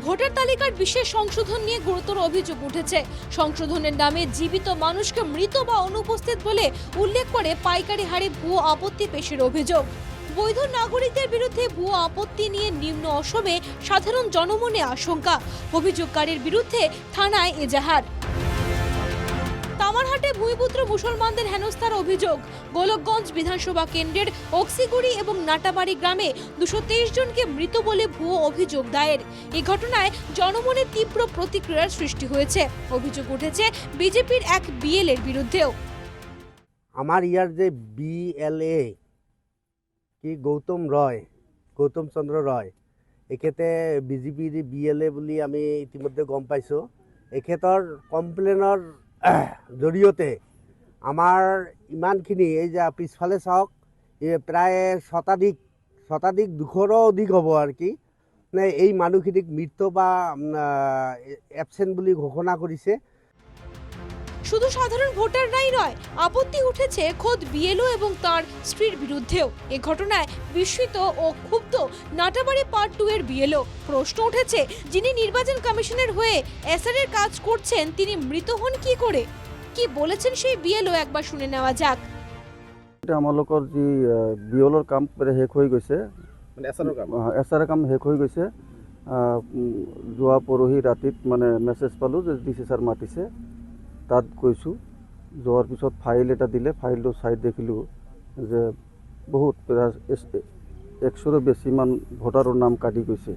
Voter তালিকার বিশেষ সংশোধন নিয়ে গুরুতর অভিযোগ উঠেছে। সংশোধনের নামে জীবিত মানুষকে মৃত বা অনুপস্থিত বলে উল্লেখ করে পাইকারি হারে ভুয়ো আপত্তি পেশের অভিযোগ। বৈধ নাগরিকদের বিরুদ্ধে ভুয়ো আপত্তি নিয়ে নিম্ন অসমে সাধারণ জনমনে আশঙ্কা। অভিযোগকারীর বিরুদ্ধে থানায় এজাহার। কামারহাটে ভূমিপুত্র মুসলমানদের হেনস্থার অভিযোগ। গোলকগঞ্জ বিধানসভা কেন্দ্রের অক্সিগুড়ি এবং নাটাবাড়ি গ্রামে 223 জনকে মৃত বলে ভুয়ো অভিযোগ দায়ের। এই ঘটনায় জনমনে তীব্র প্রতিক্রিয়ার সৃষ্টি হয়েছে। অভিযোগ উঠেছে বিজেপির এক বিএলএর বিরুদ্ধেও। আমার ইয়ার যে বিএলএ কি গৌতম চন্দ্র রয়, এখেতে বিজেপিৰ বিএলএ বুলি আমি ইতিমধ্যে গম পাইছোঁ। এখেতৰ কমপ্লেইনৰ জৰিয়তে আমাৰ ইমানখিনি এই যে পিছফালে চাওক, প্ৰায় শতাধিক 200ৰো অধিক হ'ব আৰু কি নে এই মানুহখিনিক মৃত বা এবসেন্ট বুলি ঘোষণা কৰিছে। শুধু সাধারণ ভোটাররাই নয়, আপত্তি উঠেছে খোদ বিএলও এবং তার স্ত্রীর বিরুদ্ধেও। এ ঘটনায় বিস্মিত ও ক্ষুব্ধ নাটাবাড়ি পার্ট 2 এর বিএলও। প্রশ্ন উঠেছে, যিনি নির্বাচন কমিশনের হয়ে এসআরের কাজ করছেন তিনি মৃত হন কি করে? কি বলেছেন সেই বিএলও একবার শুনে নেওয়া যাক। এটা আমালোকৰ যি বিএলওৰ কাম শেষ হৈ গৈছে, মানে এছআৰৰ কাম শেষ হৈ গৈছে। যোৱা পৰহি ৰাতিত মানে মেছেজ পালোঁ যে ডিচি ছাৰ মাতিছে, তাত গৈছোঁ। যোৱাৰ পিছত ফাইল এটা দিলে, ফাইলটো চাই দেখিলোঁ যে বহুত 100ৰো বেছিমান ভোটাৰৰ নাম কাটি গৈছে।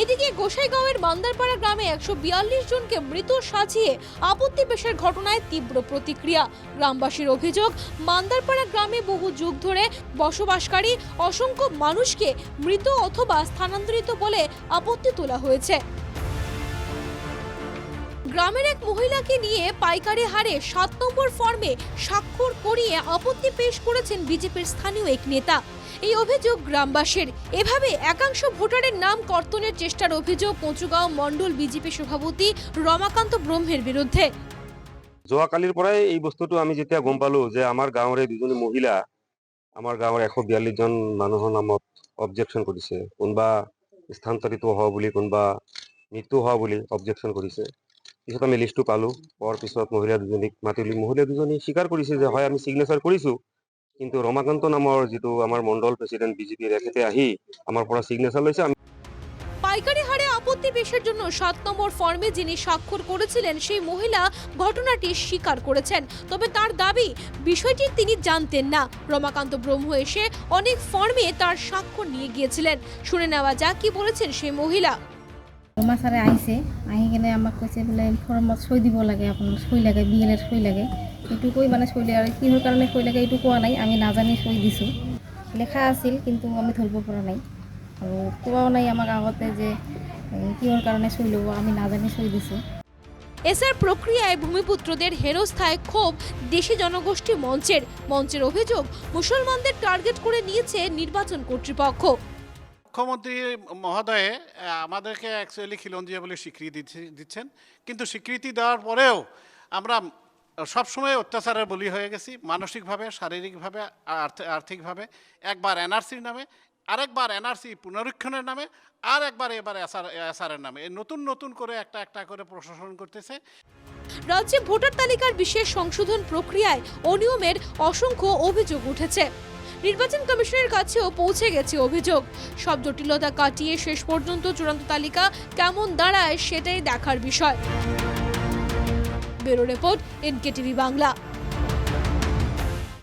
এদিকে গোসাইগাঁওয়ের মান্দারপাড়া গ্রামে 142 জনকে মৃত সাজিয়ে আপত্তি পেশের ঘটনায় তীব্র প্রতিক্রিয়া। গ্রামবাসীর অভিযোগ, মান্দারপাড়া গ্রামে বহু যুগ ধরে বসবাসকারী অসংখ্য মানুষকে মৃত অথবা স্থানান্তরিত বলে আপত্তি তোলা হয়েছে। গ্রামের এক মহিলাকে নিয়ে পাইকারি হারে 7 নম্বর ফর্মে স্বাক্ষর করিয়ে আপত্তি পেশ করেছেন বিজেপির স্থানীয় এক নেতা। এই অভিযোগ গ্রামবাসীর। এভাবে একাংশ ভোটারের নাম কর্তনের চেষ্টার অভিযোগ পঞ্চগাঁও মণ্ডল বিজেপি সভাপতি রমাকান্ত ব্রহ্মের বিরুদ্ধে। যোৱাকালিৰ পৰাই এই বস্তুটো আমি যেতিয়া গম পালো যে আমাৰ গাঁৱৰে দুজনী মহিলা আমাৰ গাঁৱৰ 142 জন মানুহৰ নামত অবজেকশ্যন কৰিছে। কোনোবা স্থানান্তৰিত হোৱা বুলি, কোনোবা মৃত্যু হোৱা বুলি অবজেকশ্যন কৰিছে। পিছত আমি লিষ্টটো পালোঁ। পোৱাৰ পিছত মহিলা দুজনীক মাতিলি, মহিলা দুজনী স্বীকাৰ কৰিছে যে হয় আমি চিগনেচাৰ কৰিছোঁ, কিন্তু ৰমাকান্ত নামৰ যিটো আমাৰ মণ্ডল প্ৰেসিডেন্ট বিজেপিৰ এখেতে আহি আমাৰ পৰা সিগনেচার লৈছে। পাইকারি হারে আপত্তি পেশের জন্য 7 নম্বর ফর্মে যিনি স্বাক্ষর করেছিলেন সেই মহিলা ঘটনাটি স্বীকার করেছেন। তবে তার দাবি বিষয়টি তিনি জানতেন না। রমাকান্ত ব্রহ্ম এসে অনেক ফর্মে তার স্বাক্ষর নিয়ে গিয়েছিলেন। শুনে নেওয়া যাক কি বলেছেন সেই মহিলা। রমা স্যারে আইছে, আহি কিনে আমাক কৈছে বোলে ফর্মত সই দিব লাগে, আপনার সই লাগে, বিএলএর সই লাগে। এইটো কৈ মানে সই লাগে, আৰু কিহৰ কাৰণে সই লাগে এইটো কোৱা নাই, আমি নাজানি সই দিছোঁ। লেখা আছিল কিন্তু আমি ধৰিব পৰা নাই, আৰু কোৱাও নাই আমাক আগতে যে কিহৰ কাৰণে সই ল'ব, আমি নাজানি সই দিছোঁ। এসআর প্রক্রিয়ায় ভূমিপুত্রদের হেনস্থায় ক্ষোভ দেশি জনগোষ্ঠী মঞ্চের অভিযোগ, মুসলমানদের টার্গেট করে নিয়েছে নির্বাচন কর্তৃপক্ষ। মুখ্যমন্ত্রী মহোদয়ে আমাদেরকে অ্যাকচুয়ালি খিলঞ্জিয়া বলে স্বীকৃতি দিচ্ছেন, কিন্তু স্বীকৃতি দেওয়ার পরেও আমরা সবসময় অত্যাচারের বলি হয়ে গেছি, মানসিকভাবে, শারীরিকভাবে, আর্থিকভাবে। একবার এনআরসির নামে, আরেকবার এনআরসি পুনরীক্ষণের নামে, আর একবার এবার এসআরের নামে। নতুন করে একটা করে প্রশাসন করতেছে। রাজ্যে ভোটার তালিকার বিশেষ সংশোধন প্রক্রিয়ায় অনিয়মের অসংখ্য অভিযোগ উঠেছে। নির্বাচন কমিশনের কাছেও পৌঁছে গেছে অভিযোগ। সব জটিলতা কাটিয়ে শেষ পর্যন্ত চূড়ান্ত তালিকা কেমন দাঁড়ায় সেটাই দেখার বিষয়। Bureau report, NKTV Bangla.